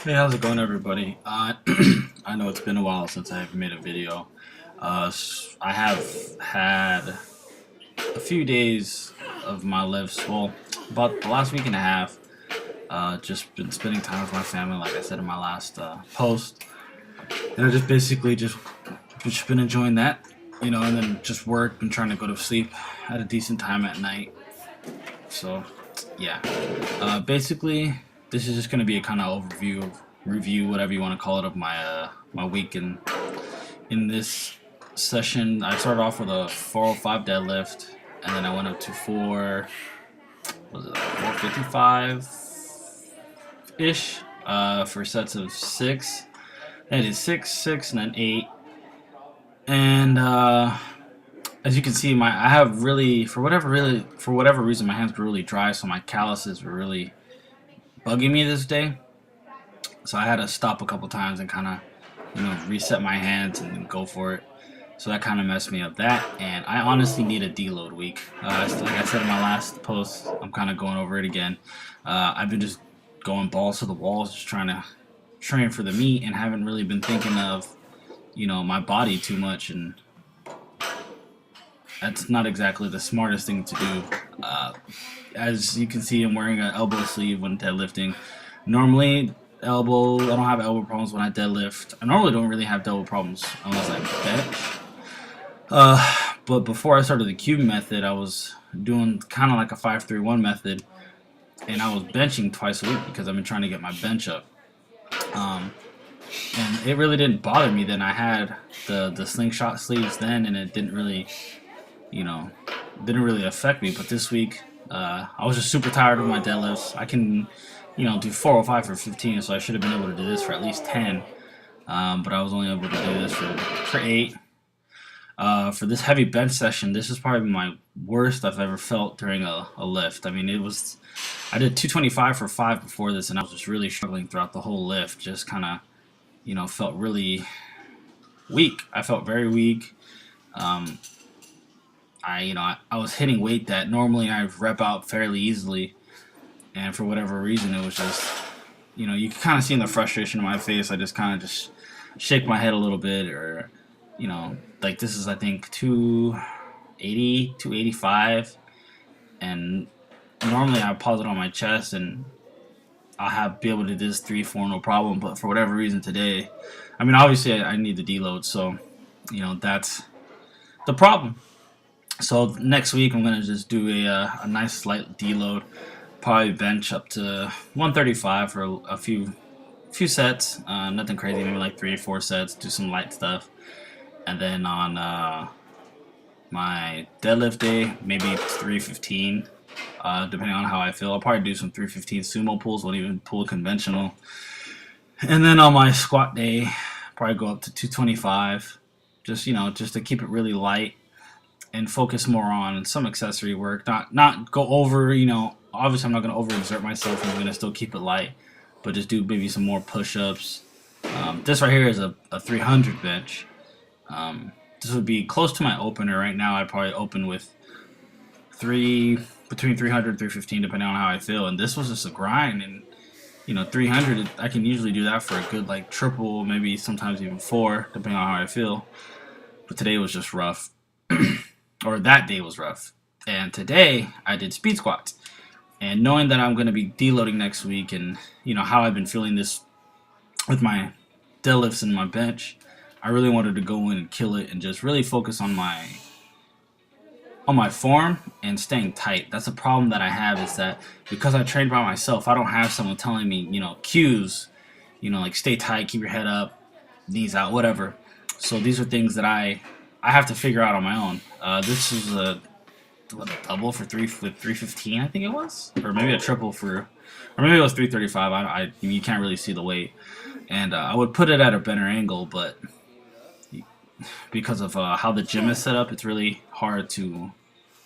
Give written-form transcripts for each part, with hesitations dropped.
Hey, how's it going, everybody? I know it's been a while since I've made a video. I have had a few days of my lives, well, about the last week and a half. Just been spending time with my family, like I said in my last post, and I just basically just been enjoying that, and then just work and trying to go to sleep at a decent time at night. So, yeah. Basically, this is just going to be a kind of review, whatever you want to call it, of my week. And in this session, I started off with a 405 deadlift, and then I went up to 455 ish, for sets of six. And I did six, six, and then eight. And as you can see, I have really, for whatever reason, my hands were really dry, so my calluses were really bugging me this day. So I had to stop a couple times and kind of, reset my hands and go for it. So that kind of messed me up. That, and I honestly need a deload week. Like I said in my last post, I'm kind of going over it again. I've been just going balls to the walls, just trying to train for the meet, and haven't really been thinking of, my body too much, and that's not exactly the smartest thing to do. As you can see, I'm wearing an elbow sleeve when deadlifting. Normally, I don't have elbow problems when I deadlift. I normally don't really have elbow problems unless I bench. But before I started the cube method, I was doing kind of like a 5-3-1 method, and I was benching twice a week because I've been trying to get my bench up. Um, and it really didn't bother me then. I had the slingshot sleeves then, and it you know, didn't really affect me. But this week, I was just super tired of my deadlifts. I can, do 405 for 15, so I should have been able to do this for at least 10. But I was only able to do this for 8. For this heavy bench session, this is probably my worst I've ever felt during a lift. I mean, I did 225 for 5 before this, and I was just really struggling throughout the whole lift. Just kind of, felt really weak. I felt very weak. Um, I was hitting weight that normally I rep out fairly easily, and for whatever reason, it was just, you can kind of see in the frustration in my face. I just kind of just shake my head a little bit, or, like this is I think 280, 285, and normally I pause it on my chest and be able to do this 3-4 no problem. But for whatever reason today, I mean obviously I need the deload, so that's the problem. So next week I'm gonna just do a nice light deload, probably bench up to 135 for a few sets, nothing crazy, maybe like 3 or 4 sets, do some light stuff, and then on my deadlift day maybe 315, depending on how I feel. I'll probably do some 315 sumo pulls, won't even pull conventional, and then on my squat day probably go up to 225, just to keep it really light and focus more on some accessory work. Not go over. Obviously I'm not going to overexert myself. I'm going to still keep it light, but just do maybe some more push-ups. This right here is a 300 bench. This would be close to my opener right now. I'd probably open with between 300 and 315, depending on how I feel. And this was just a grind. And 300, I can usually do that for a good like triple, maybe sometimes even 4, depending on how I feel. But today was just rough. Or that day was rough. And today I did speed squats. And knowing that I'm going to be deloading next week, and how I've been feeling this with my deadlifts and my bench, I really wanted to go in and kill it and just really focus on my form and staying tight. That's a problem that I have, is that because I train by myself, I don't have someone telling me, cues, like stay tight, keep your head up, knees out, whatever. So these are things that I have to figure out on my own. This is a double for 315, I think it was, or maybe a triple or maybe it was 335. You can't really see the weight, and I would put it at a better angle, but because of how the gym is set up, it's really hard to.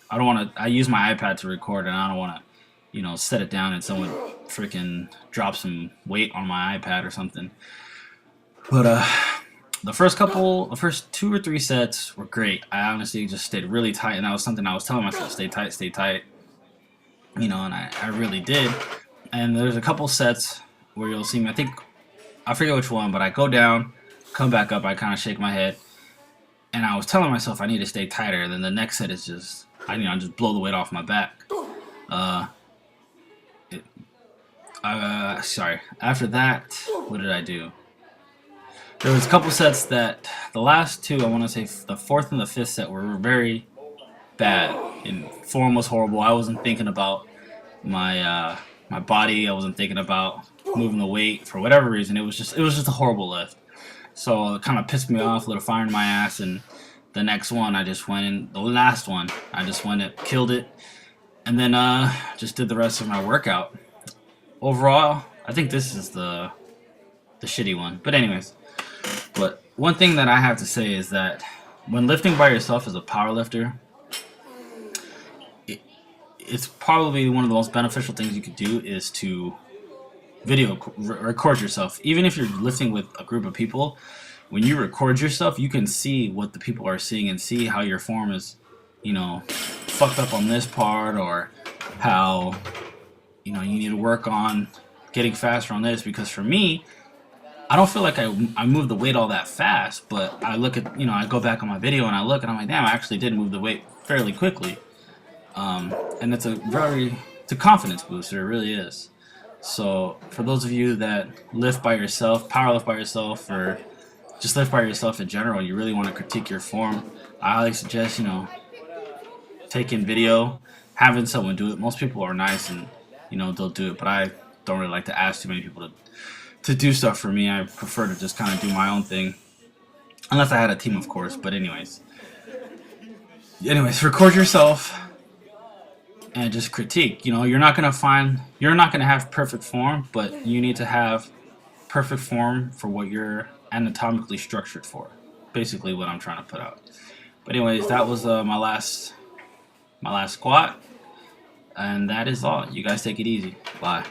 I don't want to. I use my iPad to record, and I don't want to, set it down and someone freaking drop some weight on my iPad or something. But the first 2 or 3 sets were great. I honestly just stayed really tight, and that was something I was telling myself: stay tight, stay tight. And I really did. And there's a couple sets where you'll see me. I think I forget which one, but I go down, come back up, I kind of shake my head, and I was telling myself I need to stay tighter. And then the next set is just, I just blow the weight off my back. Sorry. After that, what did I do? There was a couple sets that, the last two, I want to say the fourth and the fifth set were very bad. And form was horrible. I wasn't thinking about my my body. I wasn't thinking about moving the weight for whatever reason. It was just a horrible lift. So it kind of pissed me off, lit a fire in my ass. And the next one, I just went in. The last one, I just went and killed it, and then just did the rest of my workout. Overall, I think this is the shitty one. But anyways, but one thing that I have to say is that when lifting by yourself as a power lifter, it's probably one of the most beneficial things you could do is to record yourself. Even if you're lifting with a group of people, when you record yourself, you can see what the people are seeing and see how your form is, fucked up on this part, or how, you need to work on getting faster on this. Because for me, I don't feel like I move the weight all that fast, but I look at, I go back on my video and I look and I'm like, damn, I actually did move the weight fairly quickly. And it's a confidence booster, it really is. So for those of you that lift by yourself, power lift by yourself, or just lift by yourself in general, you really want to critique your form, I highly suggest, taking video, having someone do it. Most people are nice and, they'll do it, but I don't really like to ask too many people to do stuff for me. I prefer to just kind of do my own thing, unless I had a team, of course. But anyways, record yourself and just critique. You're not gonna have perfect form, but you need to have perfect form for what you're anatomically structured for. Basically, what I'm trying to put out. But anyways, that was my last squat, and that is all. You guys take it easy. Bye.